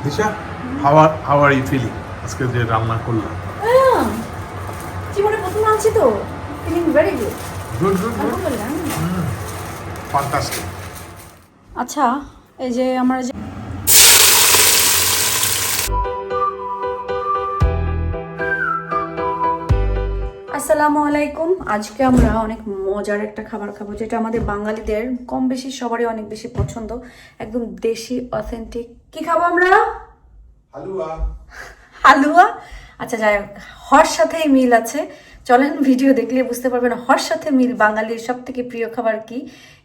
Disha, how are you feeling? আজকে যে রান্না করলাম। জীবনে প্রথম আনছি তো, feeling very good. Good fantastic. আচ্ছা, এই যে আমরা যে আসসালামু আলাইকুম। আজকে আমরা অনেক মজার একটা খাবার খাবো, যেটা আমাদের বাঙালিদের কম বেশি সবারই অনেক বেশি পছন্দ, একদম দেশি অথেন্টিক। কি খাবো আমরা? হালুয়া। আচ্ছা যাই হোক, হর সাথেই মিল আছে। চলেন ভিডিও দেখলে বুঝতে পারবেন হর সাথে মিল বাঙালির সব থেকে প্রিয় খাবার কি,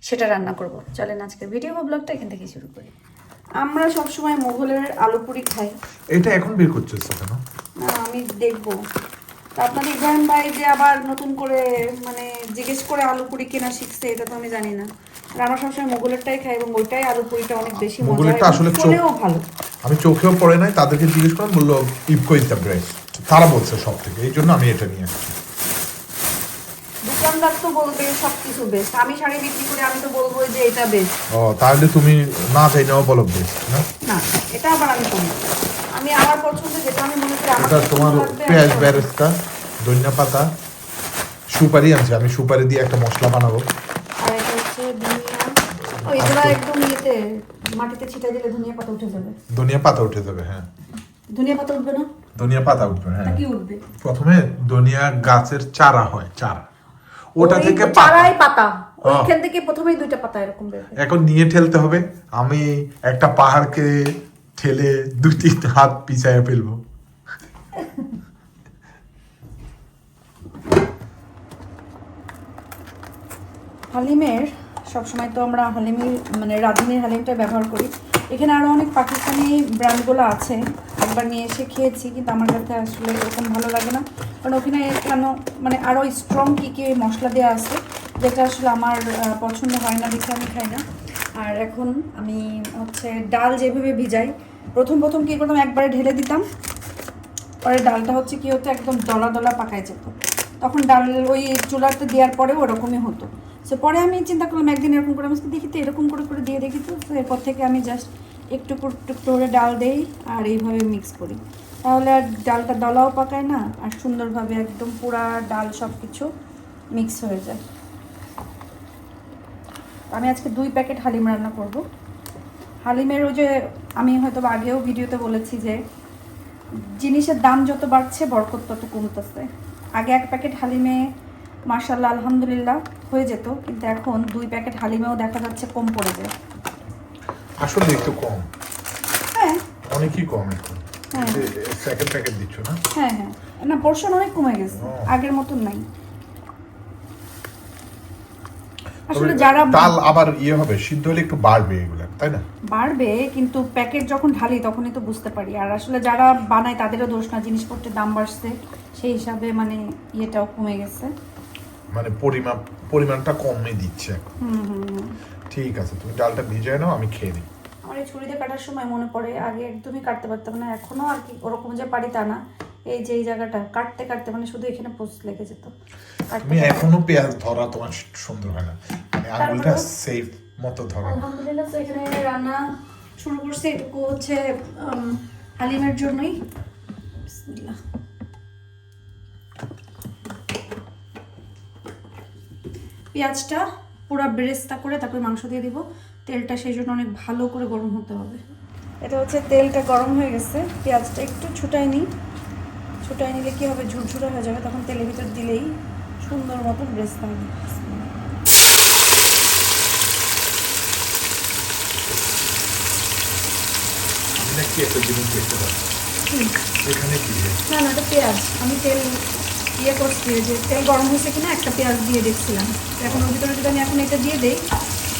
সেটা রান্না করব। চলেন আজকের ভিডিও বা ব্লগটা এখান থেকে শুরু করি। আমরা সবসময় মোগলের আলু পুরি খাই। এটা এখন বের করছিস কেন? না, আমি দেখবো। আপনাদের ইব্রাহিম ভাই যে আবার নতুন করে মানে জিজ্ঞেস করে আলু পুরি কেনা শিখছে, এটা তো আমি জানি না। আর আমরা সবসময় মোগলেরটাই খাই এবং ওইটাই আলু পুরিটা অনেক বেশি মজা, মোগলেরটা আসলে খেলেও ভালো। আমি চোখেও পড়ে নাই, তাদেরকে জিজ্ঞেস করলাম, বললো ইফকো ইজ দ্য বেস্ট। তারা বলছে সব থেকে, এই জন্য আমি এটা নিয়ে আসছি। দোকানদার তো বলবে সবকিছু বেস্ট, আমি শাড়ি বিক্রি করে আমি তো বলবো যে এটা বেস্ট। ও তাহলে তুমি না চাই নাও বলো বেস্ট না? না, এটা আবার আমি করি। আমি আমার পছন্দ যেটা আমি মনে করি আমার এটা তোমার পেঁয়াজ বেরেস্তা, ধনিয়া পাতা, সুপারি আনছি। আমি সুপারি দিয়ে একটা মশলা বানাবো। আর এটা হচ্ছে ধনিয়া। ও এগুলা একদম ইয়েতে মাটিতে ছিটা দিলে ধনিয়া পাতা উঠে যাবে। ধনিয়া পাতা উঠে যাবে, হ্যাঁ। ধনিয়া পাতা উঠবে না? ধনিয়া পাতা উঠবে, হ্যাঁ। কি উঠবে? প্রথমে ধনিয়া গাছের চারা হয়, চারা, ওটা থেকে চারাই পাতা, ওইখান থেকে প্রথমেই দুইটা পাতা এরকম বের হয়। এখন নিয়ে ঠেলতে হবে। আমি একটা পাহাড়কে ঠেলে 2-3 হাত পিছায় ফেলবো। হালিমের সবসময় তো আমরা হালিমের মানে রাঁধুনির হালিমটা ব্যবহার করি। এখানে আরও অনেক পাকিস্তানি ব্র্যান্ডগুলো আছে, একবার নিয়ে এসে খেয়েছি, কিন্তু আমার কাছে আসলে এরকম ভালো লাগে না। কারণ ওখানে কেন মানে আরও স্ট্রং কী কী মশলা দেওয়া আছে, যেটা আসলে আমার পছন্দ হয় না, দেখে আমি খাই না। আর এখন আমি হচ্ছে ডাল যেভাবে ভিজাই, প্রথম কী করতাম, একবারে ঢেলে দিতাম, পরে ডালটা হচ্ছে কি হতো, একদম দলা দলা পাকায় যেত। তখন ডাল ওই চুলাতে দেওয়ার পরেও ওরকমই হতো। সো পরে আমি চিন্তা করলাম একদিন এরকম করে, আমি দেখি তো এরকম করে দিয়ে দেখি তো। এরপর থেকে আমি জাস্ট একটু করে ডাল দেই আর এইভাবে মিক্স করি, তাহলে আর ডালটা দলাও পাকায় না, আর সুন্দরভাবে একদম পুরা ডাল সব কিছু মিক্স হয়ে যায়। আমি আজকে 2 প্যাকেট হালিম রান্না করব। হালিমের ওই যে আমি হয়তো আগেও ভিডিওতে বলেছি যে জিনিসের দাম যত বাড়ছে বরকত তত কমতেছে। আগে 1 প্যাকেট হালিমে মাশাআল্লাহ আলহামদুলিল্লাহ হয়ে যেত, কিন্তু এখন 2 প্যাকেট হালিমেও দেখা যাচ্ছে কম পড়ে যায়। আসলে একটু কম, হ্যাঁ অনেকই কম এখন। হ্যাঁ সেকেন্ড প্যাকেট দিচ্ছ না? হ্যাঁ হ্যাঁ, না পোরশন অনেক কমে গেছে, আগের মতন নাই। আসলে যারা ডাল আবার হবে, সিদ্ধ হলে একটু বাড়বে এগুলা, তাই না? বাড়বে, কিন্তু প্যাকেট যখন ঢালি তখনই তো বুঝতে পারি। আর আসলে যারা বানায় তাদেরও দোষ না, জিনিসপত্রের দাম বাড়ছে সেই হিসাবে মানে ইয়েটাও কমে গেছে, মানে পরিমাণটা কমে দিচ্ছে এখন। ঠিক আছে, তুমি ডালটা ভিজায় নাও, আমি খেয়ে নিই। আমার এই ছুরিতে কাটার সময় মনে পড়ে আগে একদমই কাটতে পারতাম না, এখনো আর কি ওরকম যে পারি তা না। এই যে এই জায়গাটা কাটতে মানে শুধু এখানে পোস্ট লেগে যেত। তুমি এখনো পেঁয়াজ ধরা তোমার সুন্দর হয় না, মানে আঙুলটা সেফ মতো ধরা। আলহামদুলিল্লাহ, তো এখানে রান্না শুরু করছি, এটুকু হচ্ছে হালিমের জন্যই। বিসমিল্লাহ। পেঁয়াজটা পুরো বেরেস্তা করে তারপরে মাংস দিয়ে দিব। তেলটা সেই জন্য অনেক ভালো করে গরম হতে হবে। এটা হচ্ছে তেলটা গরম হয়ে গেছে, পেঁয়াজটা একটু ছুটাই নিলে কি হবে, ঝুরঝুরে হয়ে যাবে, তখন তেলের ভিতর দিলেই সুন্দর মতন বেরেস্তা হবে। আমি নাকি একটা জিনিস দেখতে পাচ্ছি এখানে, কি না এটা পেঁয়াজ, আমি তেল ইয়ে করছি যে তেল গরম হয়েছে কিনা একটা পেঁয়াজ দিয়ে দেখছিলাম। এখন ওর ভিতরে যদি আমি এখন এটা দিয়ে দিই,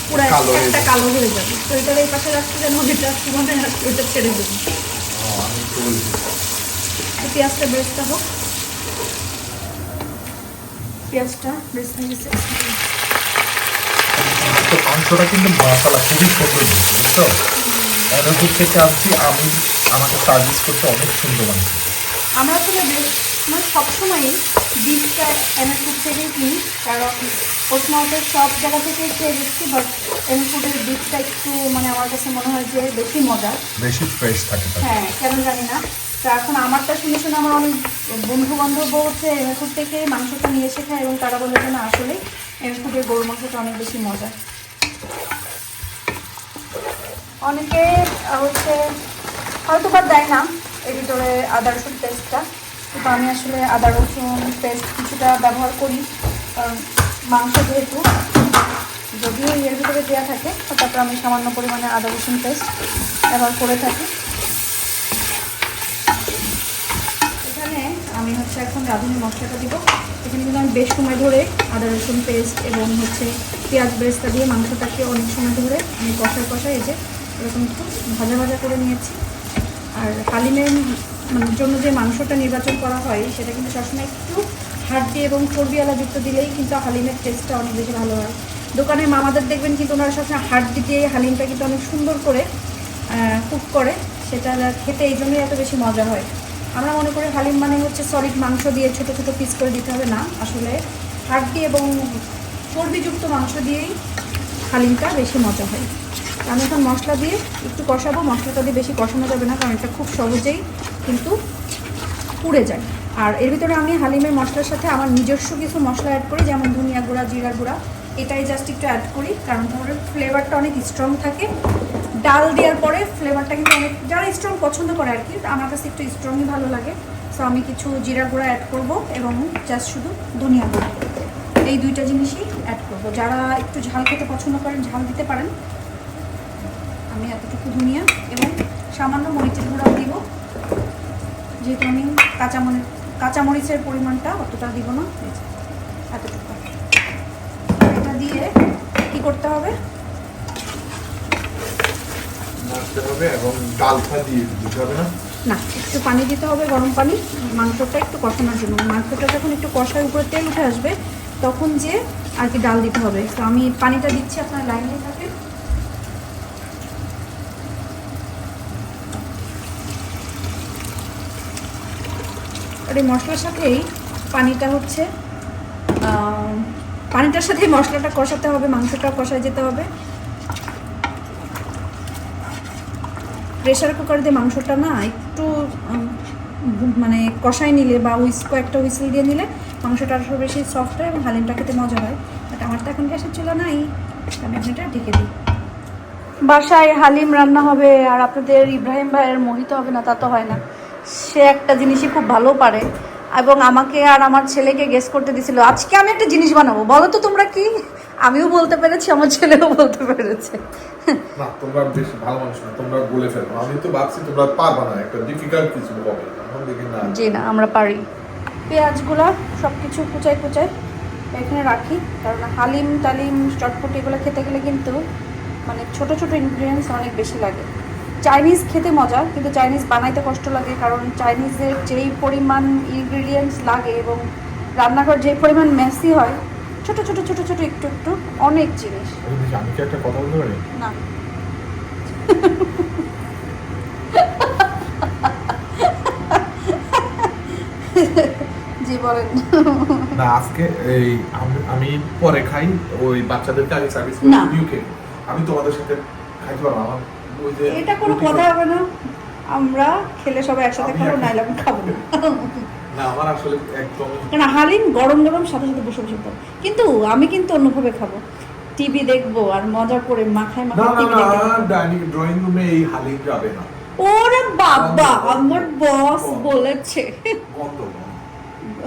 পুরো একটা কালো হয়ে যাবে। তো এটার এই পাশে রাখতে যেন ওইটা মানে ওইটা ছেড়ে দেবো। আমি একটু বলছি পেঁয়াজটা বেরেস্তা হোক, পেঁয়াজটা বেরেস্তা গেছে। মাংসটা কিন্তু মশলা খুবই সুন্দর, বুঝছো? এনার্জি থেকে আনছি আমি, আমাকে সার্ভিস করতে অনেক সুন্দর মাংস। আমরা আসলে মানে সবসময়ই বীজটা এমএফুড থেকেই কিনি, কারণ ওসমাউটের সব জায়গা থেকে খেয়ে দেখছি, বাট এমএফুডের বীজটা একটু মানে আমার কাছে মনে হয় যে বেশি মজা, বেশি ফ্রেশ থাকে। হ্যাঁ কেন জানি না। তো এখন আমারটা শুনে শুনে আমার অনেক বন্ধু বান্ধব হচ্ছে এমএফুড থেকে মাংসটা নিয়ে এসে খায় এবং তারা বলে যে না আসলে এমএফুডের গরুর মাংসটা অনেক বেশি মজা। অনেকে হচ্ছে হয়তো বা দেয় না এর ভিতরে আদা রসুন পেস্টটা, কিন্তু আমি আসলে আদা রসুন পেস্ট কিছুটা ব্যবহার করি, কারণ মাংস যেহেতু যদিও এর ভিতরে দেওয়া থাকে, তারপর আমি সামান্য পরিমাণে আদা রসুন পেস্ট ব্যবহার করে থাকি। এখানে আমি হচ্ছে এখন রাঁধুনি মশলাটা দিব। এখানে কিন্তু আমি বেশ সময় ধরে আদা রসুন পেস্ট এবং হচ্ছে পেঁয়াজ বেরেস্তা দিয়ে মাংসটাকে অনেক সময় ধরে আমি কষায় এই যে এরকম একটু ভাজা ভাজা করে নিয়েছি। আর হালিমের জন্য যে মাংসটা নির্বাচন করা হয় সেটা কিন্তু সবসময় একটু হাড্ডি এবং চর্বিওয়ালা যুক্ত দিলেই কিন্তু হালিমের টেস্টটা অনেক বেশি ভালো হয়। দোকানে মামাদের দেখবেন কিন্তু ওনারা সবসময় হাড্ডি দিয়ে হালিমটা কিন্তু অনেক সুন্দর করে কুক করে, সেটা খেতে এই জন্যই এত বেশি মজা হয়। আমরা মনে করি হালিম মানে হচ্ছে সলিড মাংস দিয়ে ছোটো ছোটো পিস করে দিতে হবে, না, আসলে হাড্ডি এবং চর্বিযুক্ত মাংস দিয়েই হালিমটা বেশি মজা হয়। আমি এখন মশলা দিয়ে একটু কষাবো। মশলাটা দিয়ে বেশি কষানো যাবে না, কারণ এটা খুব সহজেই কিন্তু পুড়ে যায়। আর এর ভিতরে আমি হালিমের মশলার সাথে আমার নিজস্ব কিছু মশলা অ্যাড করি, যেমন ধনিয়া গুঁড়া, জিরা গুঁড়া, এটাই জাস্ট একটু অ্যাড করি, কারণ তাহলে ফ্লেভারটা অনেক স্ট্রং থাকে। ডাল দেওয়ার পরে ফ্লেভারটা কিন্তু অনেক, যারা স্ট্রং পছন্দ করে আর কি, আমার কাছে একটু স্ট্রংই ভালো লাগে। সো আমি কিছু জিরা গুঁড়া অ্যাড করব এবং জাস্ট শুধু ধনিয়া গুঁড়া, এই দুইটা জিনিসই অ্যাড করব। যারা একটু ঝাল খেতে পছন্দ করেন ঝাল দিতে পারেন। আমি এতটুকু ধনিয়া এবং সামান্য মরিচের গুঁড়াও দিব, যেহেতু আমি কাঁচামরিচের পরিমাণটা অতটা দিব না, এতটুকু। এটা দিয়ে কি করতে হবে, নাড়তে হবে এবং ডালটা দিয়ে দিতে হবে না, একটু পানি দিতে হবে, গরম পানি, মাংসটা একটু কষানোর জন্য। মাংসটা যখন একটু কষার উপরে তেল উঠে আসবে তখন যে আর কি ডাল দিতে হবে। তো আমি পানিটা দিচ্ছি, আপনার লাইনে থাকে। আর এই মশলার সাথেই পানিটার সাথে মশলাটা কষাতে হবে, মাংসটা কষায় যেতে হবে। প্রেশার কুকার দিয়ে মাংসটা না একটু মানে কষায় নিলে বা কয়েকটা হুইসেল দিয়ে নিলে মাংসটা আরও বেশি সফট হয় এবং হালিমটা খেতে মজা হয়। বাট আমার তো এখন গ্যাসের চুলা নাই, আমি এটা ঢেকে দিই। বাসায় হালিম রান্না হবে আর আপনাদের ইব্রাহিম ভাইয়ের মোহিত হবে না তা তো হয় না। সে একটা জিনিসই খুব ভালো পারে এবং আমাকে আর আমার ছেলেকে গেস করতে দিছিল আজকে আমি একটা জিনিস বানাবো, বলো তো তোমরা কি। আমিও বলতে পেরেছি, আমার ছেলেও বলতে পেরেছে। না তোমরা বেশ ভালো মানুষ না, তোমরা বলে ফেলো। আমি তো ভাবছি তোমরা পারবা না, একটা ডিফিকাল্ট কিছু হবে। এখন দেখি না, জি না, আমরা পারি। পেঁয়াজগুলো সব কিছু কুচাই এখানে রাখি, কারণ হালিম টালিম চটপটি এগুলো খেতে গেলে কিন্তু মানে ছোট ছোট ইনগ্রিডিয়েন্টস অনেক বেশি লাগে। চাইনিজ খেতে মজা, কিন্তু চাইনিজ বানাইতে কষ্ট লাগে, কারণ চাইনিজের যেই পরিমাণ ইনগ্রিডিয়েন্টস লাগে এবং রান্নাঘর যেই পরিমাণ মেসি হয়, ছোট ছোট ছোট ছোট একটু একটু অনেক জিনিস। আমি কি একটা কথা বলতে পারি? না জি বলেন। না আজকে এই আমি পরে খাই, ওই বাচ্চাদেরকে আগে সার্ভিস করে ইউকে আমি তোমাদের সাথে খাইতে পারবো। আমার ওই যে এটা কোনো কথা হবে না, আমরা খেলে সবাই একসাথে খাবো, নাইলে আমি খাবো না। না আমার আসলে একদম, কারণ হালিম গরম গরম সাথে সাথে বসে বসে খাবো, কিন্তু আমি কিন্তু অন্যভাবে খাবো, টিভি দেখবো আর মজা করে মাখায় না মাখায় টিভি দেখবো। ডাইনিং ড্রয়িং রুমে এই হালিম যাবে না। ওরে বাবা, আমার বস বলেছে। গন্ধ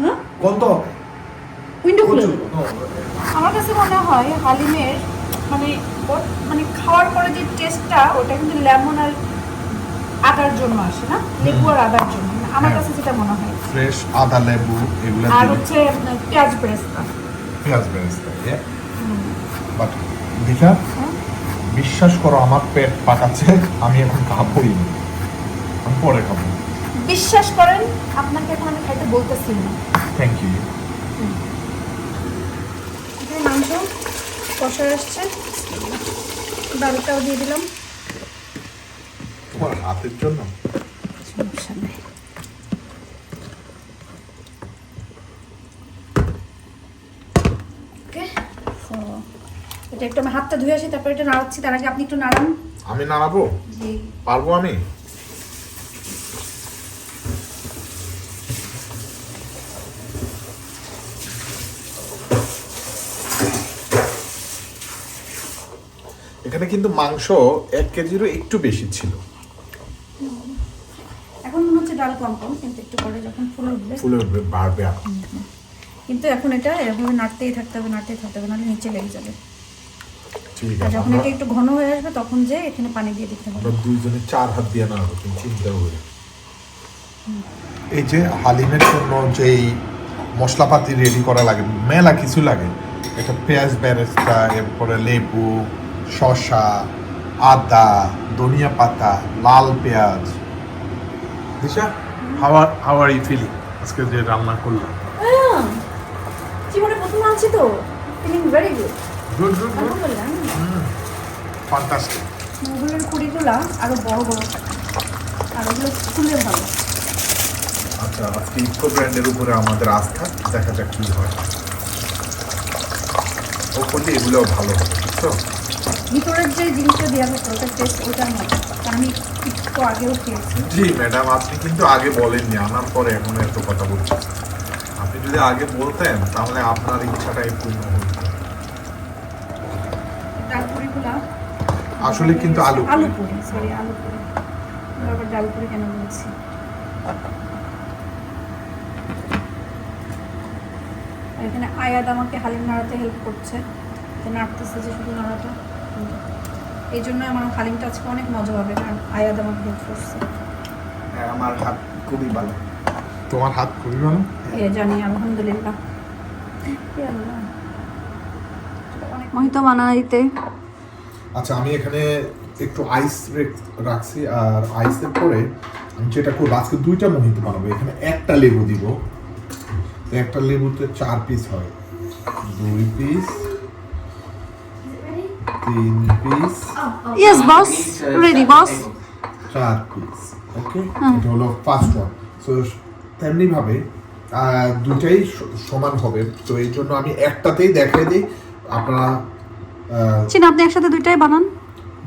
হ্যাঁ, গন্ধ হবে। উইন্ডো খুলে দেবো। আমার কাছে মনে হয় হালিমের মানে খাওয়ার পরে যে টেস্টটা, ওটা কিন্তু লেমন আর আদার জন্য আসে না, লেবু আর আদার জন্য। আমার কাছে যেটা মনে হয় ফ্রেশ আদা লেবু এগুলো আর হচ্ছে পেঁয়াজ বেরেস্তা। বাট দিশা বিশ্বাস করো আমার পেট পাকাচ্ছে, আমি এখন খাবোই না, আমি পরে খাবো। বিশ্বাস করেন, আপনাকে এখন আমি খাইতে বলতেছি না। Thank you. মাংস কষা আসছে, ডালটাও দিয়ে দিলাম। তোমার হাতের জন্য সমস্যা নেই। এটা একটু আমি হাতটা ধুয়ে আসি, তারপর এটা নাড়াচ্ছি। তার আগে আপনি একটু নাড়ান। আমি নাড়াবো? জি। পারবো আমি? এখানে কিন্তু মাংস 1 কেজিরও একটু বেশি ছিল। এখন মনে হচ্ছে ডাল কম কম, কিন্তু একটু পরে যখন ফুলে উঠবে বাড়বে আর। কিন্তু এখন এটা এভাবে নাড়তেই থাকতে হবে, নাহলে নিচে লেগে যাবে। ঠিক আর আছে, যখন এটা একটু ঘন হয়ে আসবে তখন যে এখানে পানি দিয়ে দিতে হবে। আমরা দুইজনে 4 হাত দিয়ে নাড়বো, তুমি চিন্তা করে। এই যে হালিমের জন্য যেই মশলাপাতি রেডি করা লাগে, মেলা কিছু লাগে। এটা পেঁয়াজ বেরেস্তা, এরপরে লেবু, শসা, আদা, ধনিয়া পাতা, লাল পেঁয়াজ। Disha, how are you feeling আজকে যে রান্না করলাম? জীবনে প্রথম আনছি তো, feeling very good. Good good good, fantastic. মুগুলের কুড়িগুলা আরো বড় বড় থাকে, আর ওগুলো ফুলে ভালো। আচ্ছা, আজকে ইকো ব্র্যান্ডের উপরে আমাদের আস্থা, দেখা যাক কি হয়। ও করলে এগুলোও ভালো হবে, বুঝছো? ভিতরের যে জিনিসটা দেওয়া হচ্ছে ওটার টেস্ট ওটার মতো, আমি একটু আগেও খেয়েছি। জি ম্যাডাম, আপনি কিন্তু আগে বলেননি, আনার পরে এখন এত কথা বলছেন। আপনি যদি আগে বলতেন তাহলে আপনার ইচ্ছাটাই পূর্ণ হতো। ডালপুরিগুলা আসলে কিন্তু আলু পুরি, সরি আলু পুরি, আবার ডালপুরি কেন বলছি। এখানে আয়াদ আমাকে হালিম নাড়াতে হেল্প করছে, নাড়তেছে যে শুধু নাড়াটা। এই জন্য আমার হালিমটা আজকে অনেক মজা হবে, কারণ আয়াদ আমাকে হেল্প করছে। হ্যাঁ, আমার হাত খুবই ভালো। তোমার হাত খুবই ভালো? জানি, আলহামদুলিল্লাহ। মোহিত বানাইতে। আচ্ছা, আমি এখানে একটু আইস রাখছি, আর আইসের পরে আমি যেটা করবো, আজকে 2টা মোহিত বানাবো। এখানে একটা লেবু দিব, তো একটা লেবুতে 4 পিস হয়, 2 piece, 3 piece, yes boss, ready boss. 4 piece. Okay, এটা হলো ফার্স্ট ওয়ান। সো তেমনি ভাবে দুটাই সমান হবে, তো এই জন্য আমি একটাতেই দেখাই দিই। আপনারা আপনি একসাথে দুইটাই বানান?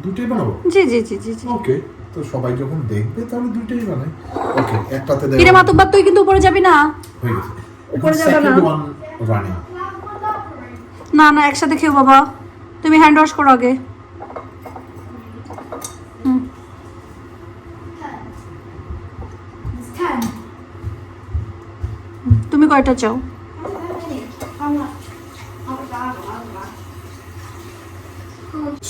দুটাই বানাবো? জি জি জি জি জি। ওকে, তো সবাই যখন দেখবে তাহলে দুইটাই বানাই। ওকে, একটাতে কিরে মাতুব্বার, তুই কিন্তু উপরে যাবি না। হয়ে গেছে, উপরে যাবে না। Second one running. না না, একসাথে খেও বাবা, তুমি হ্যান্ড ওয়াশ করো আগে। তুমি কয়টা চাও?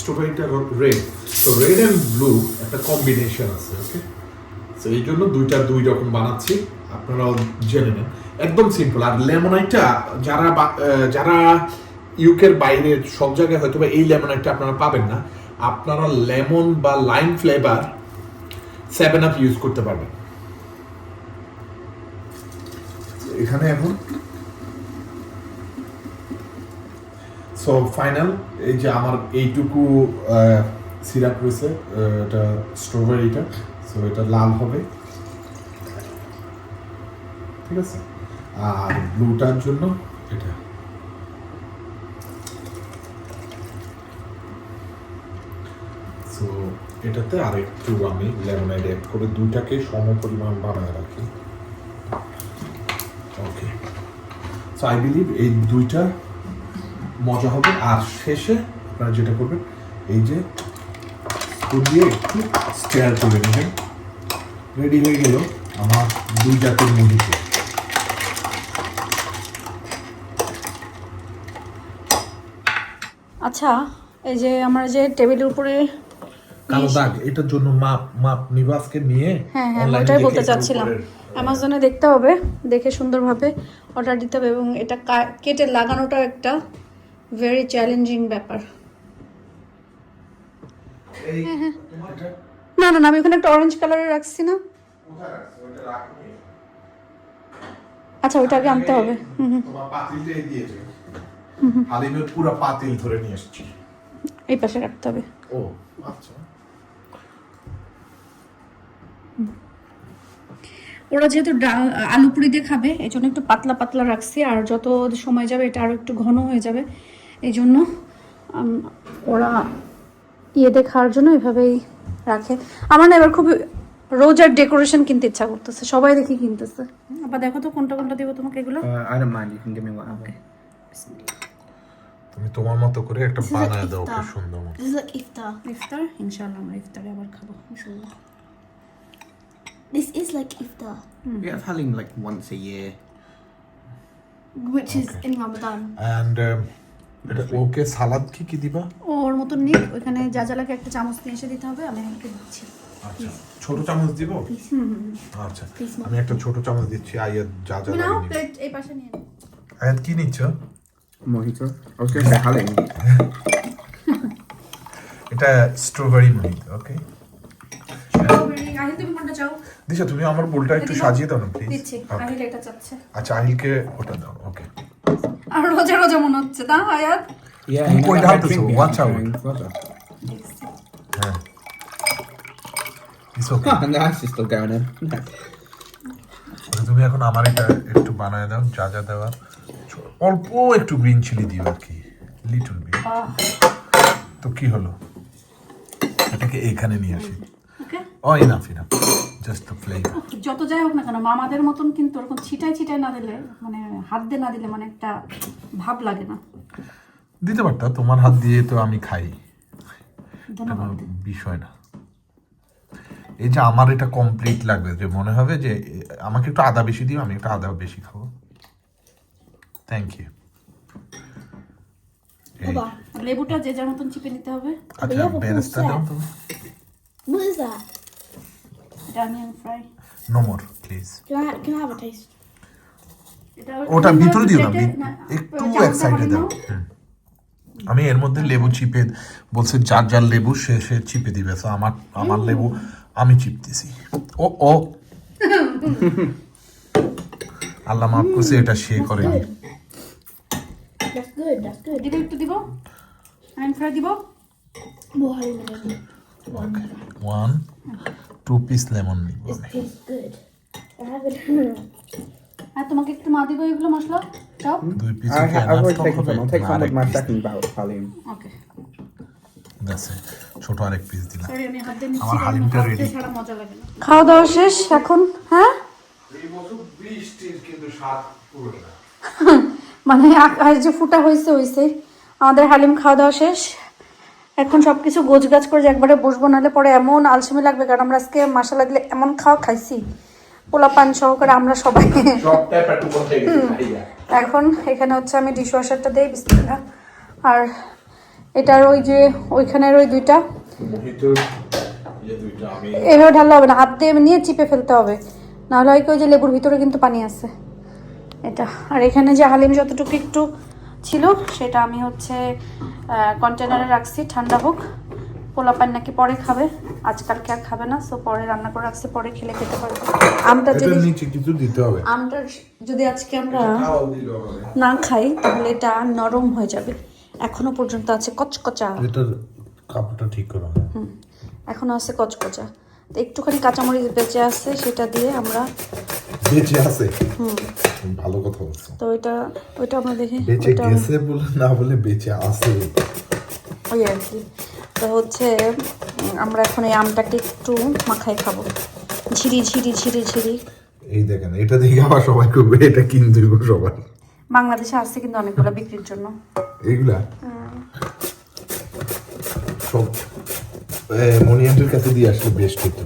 স্ট্রবেরিটা রেড, তো রেড এন্ড ব্লু একটা কম্বিনেশন আছে। ওকে, তো এই জন্য দুই রকম বানাচ্ছি, আপনারাও জেনে নেন। একদম সিম্পল। আর লেমনাইটটা যারা ইউকের বাইরে সব জায়গায় হয়তো বা এই লেমনাইটটা আপনারা পাবেন না, আপনারা লেমন বা লাইম ফ্লেভার 7 আপ ইউজ করতে পারবেন। এখানে এখন সো ফাইনাল, এই যে আমার এইটুকু সিরাপ রয়েছে, এটা স্ট্রবেরিটা, সো এটা লাল হবে, ঠিক আছে। আর ব্লুটার জন্য এটা, সো এটাতে আরেকটু আমি লেমনেড অ্যাড করে দুইটাকে সম পরিমাণ বানায় রাখি। ওকে, সো আই বিলিভ এই দুইটা মজা হবে। আর শেষে আপনারা যেটা করবেন, এই যে স্পুন দিয়ে একটু স্টেয়ার করে নেবেন। রেডি হয়ে গেল আমার 2 জাতের মুড়িতে। আচ্ছা, এই যে আমরা যে টেবিলের উপরে কালো দাগ, এটার জন্য মাপ নিবাসকে নিয়ে, হ্যাঁ হ্যাঁ, ওটাই বলতে চাচ্ছিলাম। অ্যামাজনে দেখতে হবে, দেখে সুন্দরভাবে অর্ডার দিতে হবে, এবং এটা কেটে লাগানোটা একটা ভেরি চ্যালেঞ্জিং ব্যাপার। না না, আমি ওখানে একটা অরেঞ্জ কালারের রাখছি না। আচ্ছা, ওইটা আগে আনতে হবে। তোমার পাতিলটাই দিয়েছে, হালিমের পুরো পাতিল ধরে নিয়ে এসেছি। এই পাশে রাখতে হবে। ও আচ্ছা, ওরা যেহেতু আলু পুরি দিয়ে খাবে, এই জন্য একটু পাতলা পাতলা রাখছি, আর যত সময় যাবে এটা আরো একটু ঘন হয়ে যাবে, এই জন্য ওরা ইয়েতে খাওয়ার জন্য এভাবেই রাখে। আমার না এবার খুব রোজার ডেকোরেশন কিনতে ইচ্ছা করতেছে, সবাই দেখি কিনতেছে। আবার দেখো তো কোনটা কোনটা দিব তোমাকে এগুলো। I don't mind. You can give me whatever. তুমি তোমার মতো করে একটা This is like বানায় দাও iftar. খুব সুন্দর মতো। This is like iftar. ইফতার ইনশাআল্লাহ আমরা ইফতারে আবার খাবো ইনশাআল্লাহ। This is like iftar, We have halim like once a year. which is Okay. in Ramadan. And এটা ওকে সালাদ কি দিবা? ওর মতন নিক, ওইখানে যা যা লাগে একটা চামচ নিয়ে এসে দিতে হবে, আমি আমাকে দিচ্ছি। আচ্ছা ছোট চামচ দিব? আচ্ছা আমি একটা ছোট চামচ দিচ্ছি। আয়াত যা যা তুমি নাও লাগে নিবে। প্লেট এই পাশে নিয়ে নাও। আয়াত কি নিচ্ছ? Mojito. I was going to say halim. এটা স্ট্রবেরি মহিতো। ওকে স্ট্রবেরি আহিল তুমি কোনটা চাও? দিশা তুমি আমার বোলটা একটু দিবো? সাজিয়ে দাও না প্লিজ। দিচ্ছি, আহিল এটা চাচ্ছে। আচ্ছা আহিলকে ওটা দাও। ওকে আর রোজা রোজা মনে হচ্ছে না আয়াত? Yeah. You point out I this drink one. beer Watch out. during Ramadan. হ্যাঁ it's okay. And the ice is still going in. তুমি এখন আমার এটা একটু বানায় দাও যা যা দেওয়ার। অল্প একটু গ্রিন চিলি দিও আর কি, লিটল বিট। তো কি হলো, এটাকে এখানে নিয়ে আসি। Okay oh enough enough, just the flavour. যত যাই হোক না কেন মামাদের মতন কিন্তু ওরকম ছিটাই ছিটাই না দিলে, মানে হাত দিয়ে না দিলে মানে একটা ভাব লাগে না। দিতে পারতা, তোমার হাত দিয়ে তো আমি খাই, ধন্যবাদ। কোনো বিষয় না। এই যে আমার এটা কমপ্লিট লাগবে, যে মনে হবে যে আমাকে একটু আদা বেশি দিও, আমি একটু আদা বেশি খাবো। Thank you. Baba, লেবুটা যে যার মতন চিপে নিতে হবে। আচ্ছা বেরেস্তা দাও তো। what is that? এটা onion fry. No more please. Can I have a taste? ওটা ভিতরে দিও না, একটু চামচটা এক সাইডে হাতে দাও। নাও। আমি এর মধ্যে লেবু চিপে বলছে, যার যার লেবু সে সে চিপে দিবে। তো আমার লেবু আমি চিপতেছি। ও ও আল্লাহ মাফ করছে, এটা সে করেনি। That's good. That's good. দিব একটু দিব, অনিয়ন ফ্রাই দিব। More honey than ওকে 1-2 পিস লেমন নিব It আমি। tastes good. I have it. আর তোমাকে একটু মা দিব এগুলো মশলা চাও। 2 piece I've already taken some. I'll take some with my second bout of halim. ওকে ছোট আরেক পিস দিলাম। সরি আমি হাত দিয়ে নিচ্ছি, আমার হালিমটা হাত দিয়ে ready। ছাড়া মজা লাগে না। খাওয়া দাওয়া শেষ এখন। হ্যাঁ এই বছর বৃষ্টির কিন্তু স্বাদ পুরো না। মানে আকাশ যে ফুটা হয়েছে আমাদের হালিম খাওয়া দাওয়া শেষ। এখন সব কিছু গোছগাছ করে যে একবারে বসবো, নাহলে পরে এমন আলসেমি লাগবে, কারণ আমরা আজকে মাশাআল্লাহ দিলে এমন খাওয়া খাইছি, পোলা পান সহকারে আমরা সবাই। সবটাই পেটু করতে গেছে ভাইয়া। এখন এখানে হচ্ছে আমি ডিশওয়াশারটা দেই বিসমিল্লাহ, আর এটার ওই যে ওইখানের ওই দুইটা ভিতর এই দুইটা আমি এভাবে ঢাললে হবে না, হাত দিয়ে নিয়ে চিপে ফেলতে হবে, নাহলে হয় কি ওই যে লেবুর ভিতরে কিন্তু পানি আছে এটা। আর এখানে যে হালিম যতটুকু একটু ছিল সেটা আমি হচ্ছে কন্টেনারে রাখছি, ঠান্ডা হোক। পোলাপান নাকি পরে খাবে, আজকালকে আর খাবে না, সো পরে রান্না করে রাখছি, পরে খেলে খেতে পারবে। আমটা এটার যদি নিচে কিছু দিতে হবে। আমটা যদি আজকে আমরা না খাই তাহলে এটা নরম হয়ে যাবে। এখনো পর্যন্ত আছে কচকচা, এটার কাপড়টা ঠিক করো। এখনো আছে কচকচা। তো একটুখানি কাঁচামরিচ বেঁচে আছে, সেটা দিয়ে আমরা বেঁচে আছে, ভালো কথা বলছো। তো ওইটা আমরা দেখি বেঁচে গেছে বলে না, বলে বেঁচে আছে ওই আর কি। তো হচ্ছে আমরা এখন এই আমটাকে একটু মাখাই খাবো, ঝিরি ঝিরি ঝিরি ঝিরি। এই দেখেন, এটা দেখে আবার সবাই করবে এটা কিনতে দিব সবার। বাংলাদেশে আসছে কিন্তু অনেকগুলো বিক্রির জন্য এইগুলা সব মনিয়ান্টের কাছে দিয়ে আসলে বেস্ট হতো।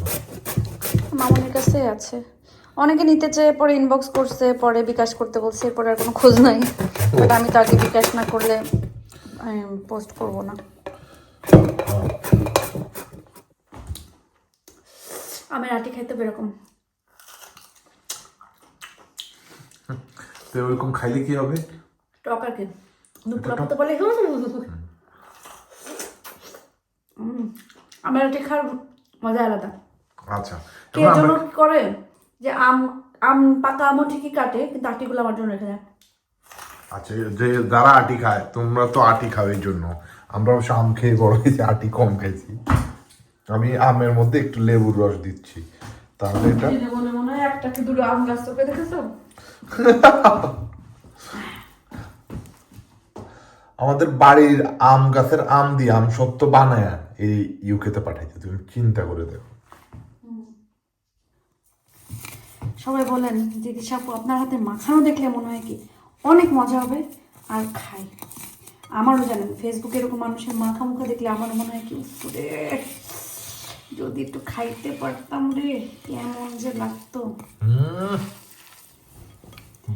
মামুনির কাছে আছে, অনেকে নিতে চেয়ে পরে ইনবক্স করছে, পরে বিকাশ করতে বলছে, পরে আর কোনো খোঁজ নাই। বাট আমি তো আগে বিকাশ না করলে পোস্ট করব না। আমের আটি খাইতে এরকম তো ওরকম খাইলে কি হবে? টক আর কি দুপুর বলে আমের আটি খাওয়ার মজা আলাদা। আচ্ছা কে জন্য কি করে যে আম পাকা আমও ঠিকই কাটে, কিন্তু আটিগুলো আমার জন্য রেখে দেয়। আচ্ছা, যে যারা আটি খায়, তোমরা তো আটি খাও, এই জন্য আমরা অবশ্য আম খেয়ে বড় হয়েছি, আটি কম খাইছি। আমি আমের মধ্যে একটু লেবুর রস দিচ্ছি, তাহলে এটা মনে হয় একটা কি দুটো আম গাছ তোকে দেখেছো? আমাদের বাড়ির আম গাছের আম দিয়ে আম সত্য বানায় এই ইউকেতে পাঠাইছে, তুমি চিন্তা করে দেখো। সবাই বলেন দিদি সাপু আপনার হাতে মাখানো দেখলে মনে হয় কি অনেক মজা হবে, আর খাই। আমারও জানেন ফেসবুকে এরকম মানুষের মাখা মুখা দেখলে আমারও মনে হয় কি রে, যদি একটু খাইতে পারতাম রে, কেমন যে লাগতো।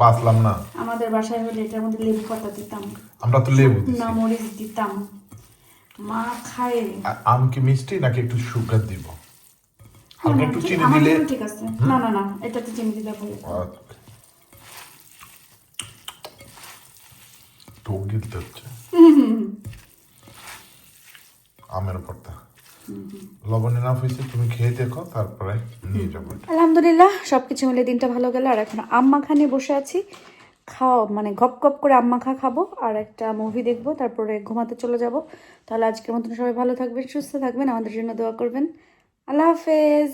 বাঁচলাম না। আমাদের বাসায় হলে এটার মধ্যে লেবু পাতা দিতাম, আমরা তো লেবু দিছি। না মরিচ দিতাম, মা খায়। আম কি মিষ্টি নাকি একটু সুগার দিব? হালকা একটু চিনি আমার দিলে জন্য ঠিক আছে। না না না, এটাতে চিনি দিলে ভালো। টোক গিলতে হচ্ছে আমের পর্দা। লবণ এনাফ হয়েছে, তুমি খেয়ে দেখো তারপরে নিয়ে যাবো। আলহামদুলিল্লাহ সবকিছু মিলে দিনটা ভালো গেল। আর এখন আম মাখা নিয়ে বসে আছি, খাও মানে গপ গপ করে আম মাখা খাবো আর একটা মুভি দেখবো, তারপরে ঘুমাতে চলে যাব। তাহলে আজকের মতন সবাই ভালো থাকবেন, সুস্থ থাকবেন, আমাদের জন্য দোয়া করবেন। আল্লাহ হাফেজ।